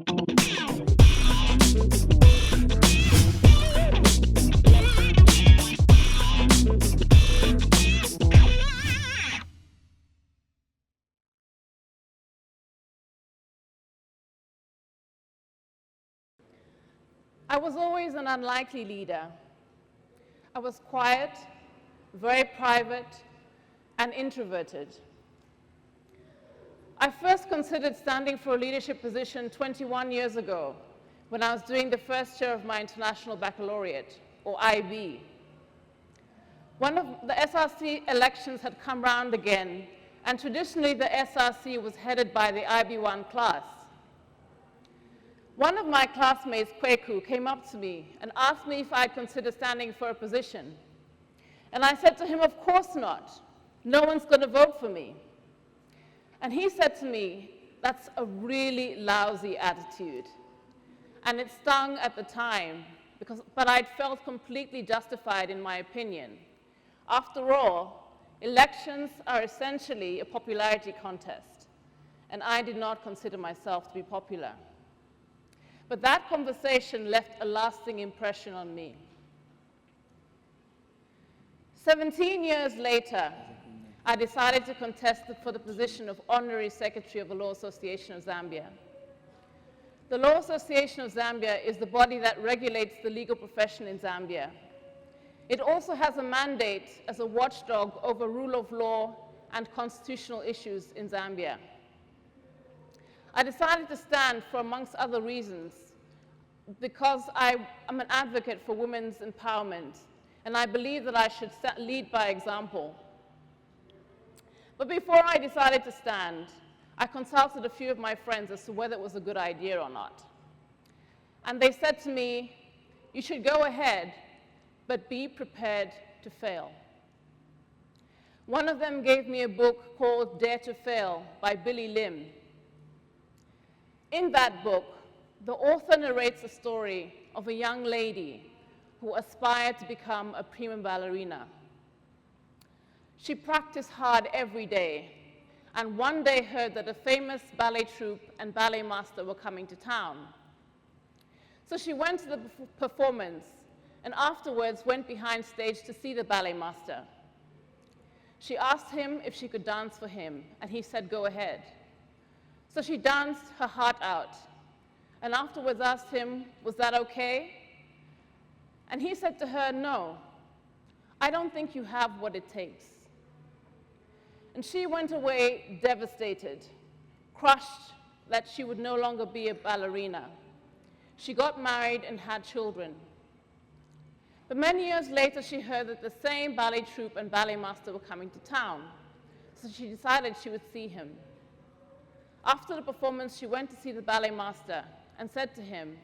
I was always an unlikely leader. I was quiet, very private, and introverted. I first considered standing for a leadership position 21 years ago when I was doing the first year of my International Baccalaureate, or IB. One of the SRC elections had come round again, and traditionally the SRC was headed by the IB1 class. One of my classmates, Kweku, came up to me and asked me if I'd consider standing for a position. And I said to him, of course not. No one's going to vote for me. And he said to me, that's a really lousy attitude. And it stung at the time, but I'd felt completely justified in my opinion. After all, elections are essentially a popularity contest, and I did not consider myself to be popular. But that conversation left a lasting impression on me. 17 years later, I decided to contest for the position of Honorary Secretary of the Law Association of Zambia. The Law Association of Zambia is the body that regulates the legal profession in Zambia. It also has a mandate as a watchdog over rule of law and constitutional issues in Zambia. I decided to stand for, amongst other reasons, because I'm an advocate for women's empowerment, and I believe that I should lead by example. But before I decided to stand, I consulted a few of my friends as to whether it was a good idea or not. And they said to me, you should go ahead, but be prepared to fail. One of them gave me a book called Dare to Fail by Billy Lim. In that book, the author narrates the story of a young lady who aspired to become a prima ballerina. She practiced hard every day, and one day heard that a famous ballet troupe and ballet master were coming to town. So she went to the performance, and afterwards went behind stage to see the ballet master. She asked him if she could dance for him, and he said, go ahead. So she danced her heart out, and afterwards asked him, was that okay? And he said to her, no, I don't think you have what it takes. And she went away devastated, crushed that she would no longer be a ballerina. She got married and had children. But many years later, she heard that the same ballet troupe and ballet master were coming to town. So she decided she would see him. After the performance, she went to see the ballet master and said to him,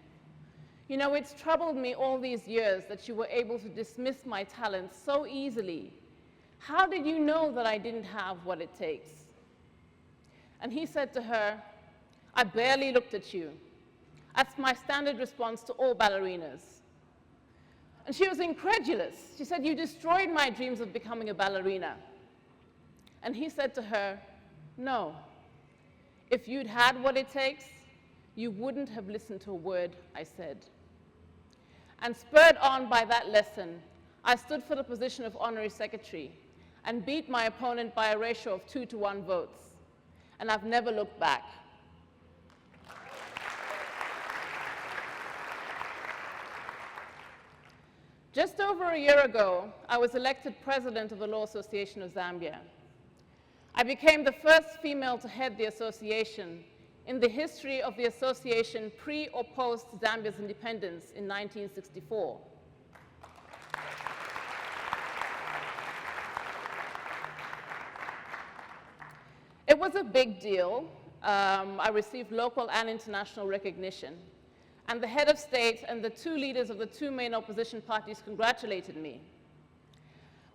you know, it's troubled me all these years that you were able to dismiss my talents so easily. How did you know that I didn't have what it takes? And he said to her, I barely looked at you. That's my standard response to all ballerinas. And she was incredulous. She said, you destroyed my dreams of becoming a ballerina. And he said to her, no, if you'd had what it takes, you wouldn't have listened to a word I said. And spurred on by that lesson, I stood for the position of honorary secretary and beat my opponent by a ratio of 2-to-1 votes. And I've never looked back. Just over a year ago, I was elected president of the Law Association of Zambia. I became the first female to head the association in the history of the association pre or post Zambia's independence in 1964. It was a big deal. I received local and international recognition. And the head of state and the two leaders of the two main opposition parties congratulated me.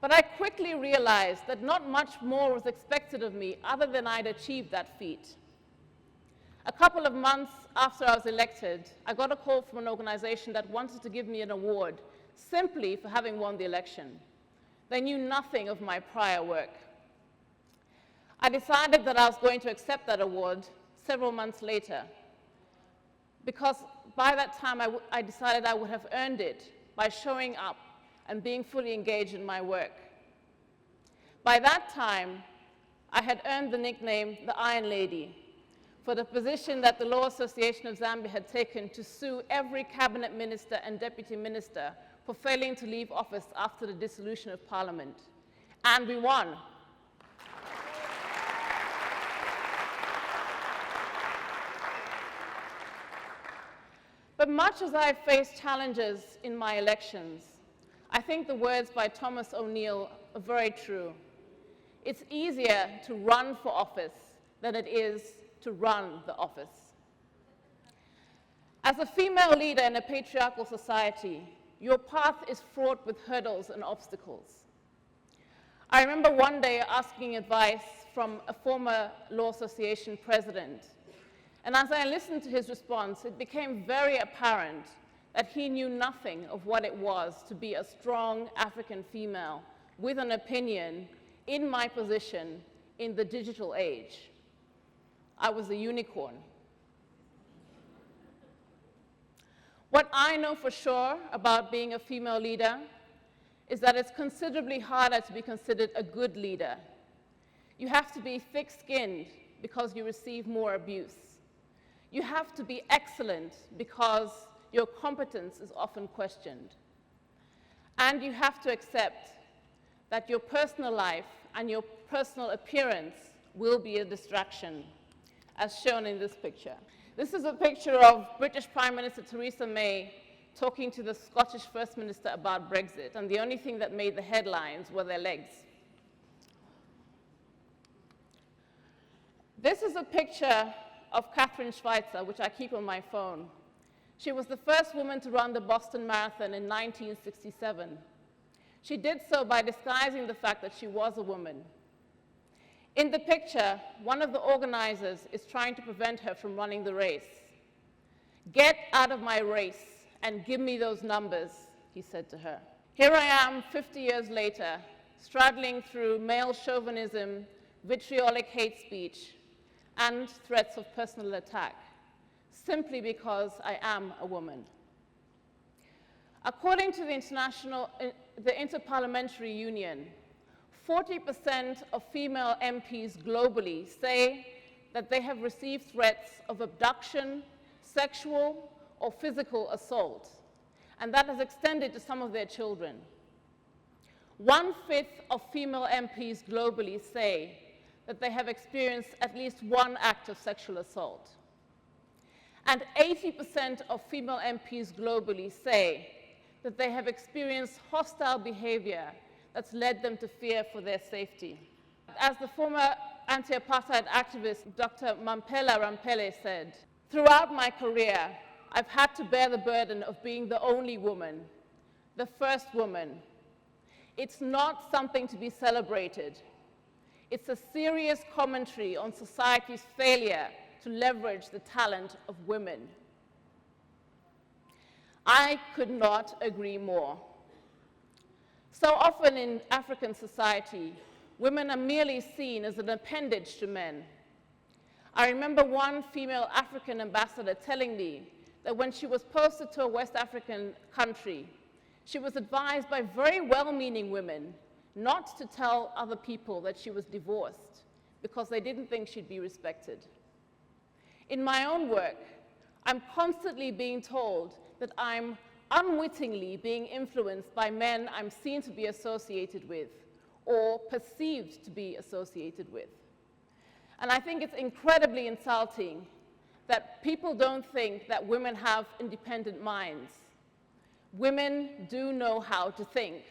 But I quickly realized that not much more was expected of me other than I'd achieved that feat. A couple of months after I was elected, I got a call from an organization that wanted to give me an award simply for having won the election. They knew nothing of my prior work. I decided that I was going to accept that award several months later. because by that time I decided I would have earned it by showing up and being fully engaged in my work. By that time, I had earned the nickname the Iron Lady for the position that the Law Association of Zambia had taken to sue every cabinet minister and deputy minister for failing to leave office after the dissolution of Parliament. And we won. But much as I faced challenges in my elections, I think the words by Thomas O'Neill are very true. It's easier to run for office than it is to run the office. As a female leader in a patriarchal society, your path is fraught with hurdles and obstacles. I remember one day asking advice from a former Law Association president, and as I listened to his response, it became very apparent that he knew nothing of what it was to be a strong African female with an opinion in my position in the digital age. I was a unicorn. What I know for sure about being a female leader is that it's considerably harder to be considered a good leader. You have to be thick-skinned because you receive more abuse. You have to be excellent because your competence is often questioned. And you have to accept that your personal life and your personal appearance will be a distraction, as shown in this picture. This is a picture of British Prime Minister Theresa May talking to the Scottish First Minister about Brexit, and the only thing that made the headlines were their legs. This is a picture of Catherine Schweitzer, which I keep on my phone. She was the first woman to run the Boston Marathon in 1967. She did so by disguising the fact that she was a woman. In the picture, one of the organizers is trying to prevent her from running the race. "Get out of my race and give me those numbers," he said to her. Here I am 50 years later, straddling through male chauvinism, vitriolic hate speech, and threats of personal attack, simply because I am a woman. According to the Interparliamentary Union, 40% of female MPs globally say that they have received threats of abduction, sexual, or physical assault, and that has extended to some of their children. 1/5 of female MPs globally say that they have experienced at least one act of sexual assault. And 80% of female MPs globally say that they have experienced hostile behavior that's led them to fear for their safety. As the former anti-apartheid activist Dr. Mampela Rampele said, "Throughout my career, I've had to bear the burden of being the only woman, the first woman. It's not something to be celebrated. It's a serious commentary on society's failure to leverage the talent of women." I could not agree more. So often in African society, women are merely seen as an appendage to men. I remember one female African ambassador telling me that when she was posted to a West African country, she was advised by very well-meaning women not to tell other people that she was divorced because they didn't think she'd be respected. In my own work, I'm constantly being told that I'm unwittingly being influenced by men I'm seen to be associated with or perceived to be associated with. And I think it's incredibly insulting that people don't think that women have independent minds. Women do know how to think.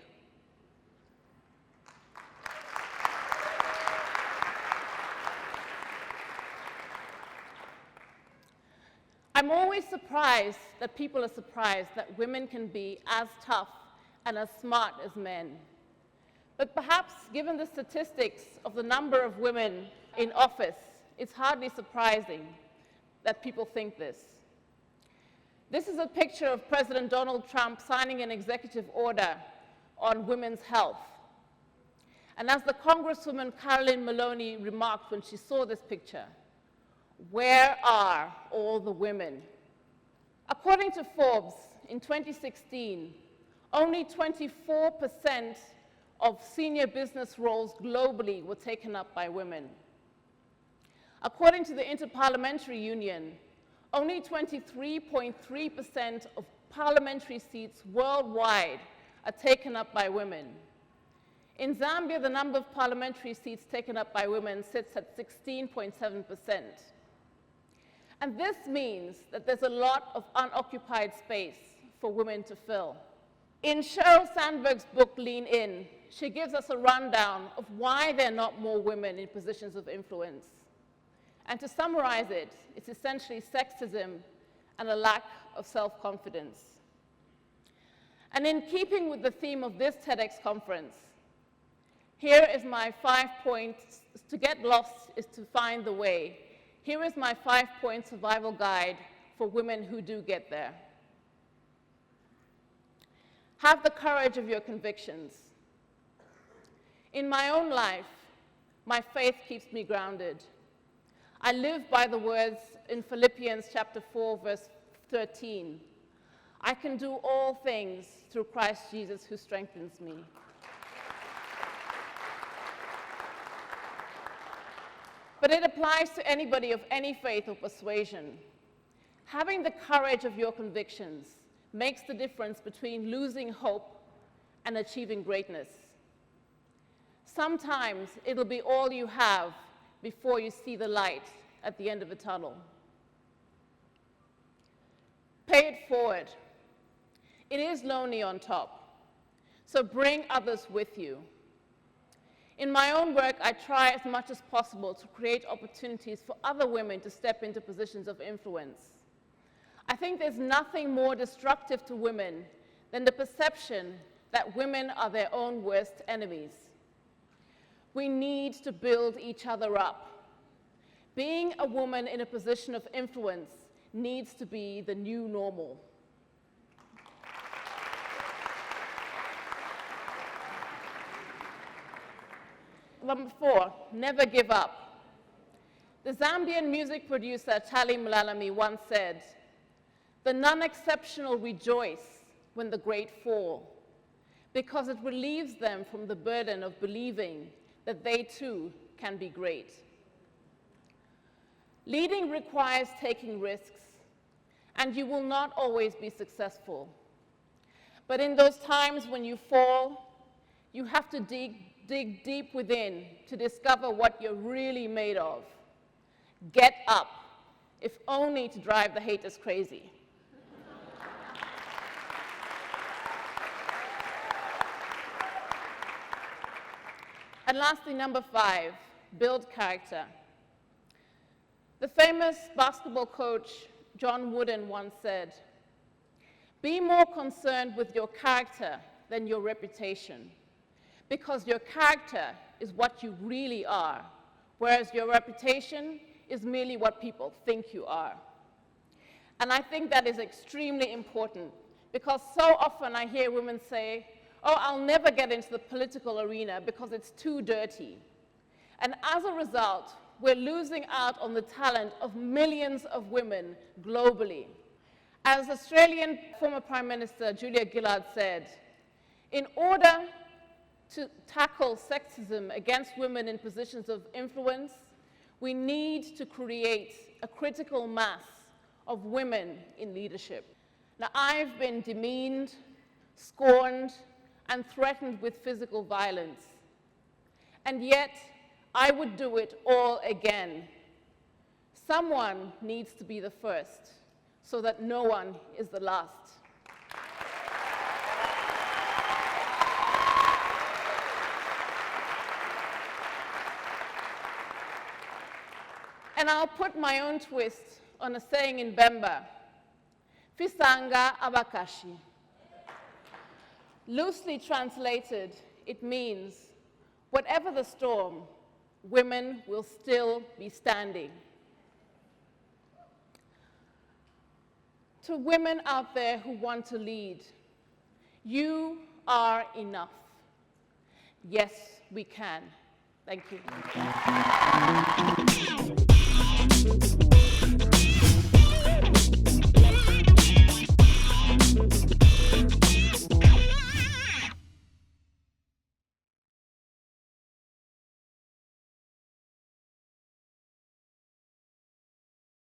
I'm always surprised that people are surprised that women can be as tough and as smart as men. But perhaps, given the statistics of the number of women in office, it's hardly surprising that people think this. This is a picture of President Donald Trump signing an executive order on women's health. And as the Congresswoman Carolyn Maloney remarked when she saw this picture, "Where are all the women?" According to Forbes, in 2016, only 24% of senior business roles globally were taken up by women. According to the Interparliamentary Union, only 23.3% of parliamentary seats worldwide are taken up by women. In Zambia, the number of parliamentary seats taken up by women sits at 16.7%. And this means that there's a lot of unoccupied space for women to fill. In Sheryl Sandberg's book, Lean In, she gives us a rundown of why there are not more women in positions of influence. And to summarize it, it's essentially sexism and a lack of self-confidence. And in keeping with the theme of this TEDx conference, here is my 5 points. To get lost is to find the way. Here is my 5-point survival guide for women who do get there. Have the courage of your convictions. In my own life, my faith keeps me grounded. I live by the words in Philippians chapter 4, verse 13. I can do all things through Christ Jesus who strengthens me. But it applies to anybody of any faith or persuasion. Having the courage of your convictions makes the difference between losing hope and achieving greatness. Sometimes it'll be all you have before you see the light at the end of the tunnel. Pay it forward. It is lonely on top, so bring others with you. In my own work, I try as much as possible to create opportunities for other women to step into positions of influence. I think there's nothing more destructive to women than the perception that women are their own worst enemies. We need to build each other up. Being a woman in a position of influence needs to be the new normal. Number 4, never give up. The Zambian music producer Tali Mulalami once said, "The non-exceptional rejoice when the great fall, because it relieves them from the burden of believing that they too can be great." Leading requires taking risks, and you will not always be successful. But in those times when you fall, you have to dig deep within to discover what you're really made of. Get up, if only to drive the haters crazy. And lastly, number 5, build character. The famous basketball coach John Wooden once said, "Be more concerned with your character than your reputation, because your character is what you really are, whereas your reputation is merely what people think you are." And I think that is extremely important, because so often I hear women say, "Oh, I'll never get into the political arena because it's too dirty." And as a result, we're losing out on the talent of millions of women globally. As Australian former Prime Minister Julia Gillard said, in order to tackle sexism against women in positions of influence, we need to create a critical mass of women in leadership. Now, I've been demeaned, scorned, and threatened with physical violence. And yet, I would do it all again. Someone needs to be the first, so that no one is the last. And I'll put my own twist on a saying in Bemba, "Fisanga abakashi." Loosely translated, it means, whatever the storm, women will still be standing. To women out there who want to lead, you are enough. Yes, we can. Thank you.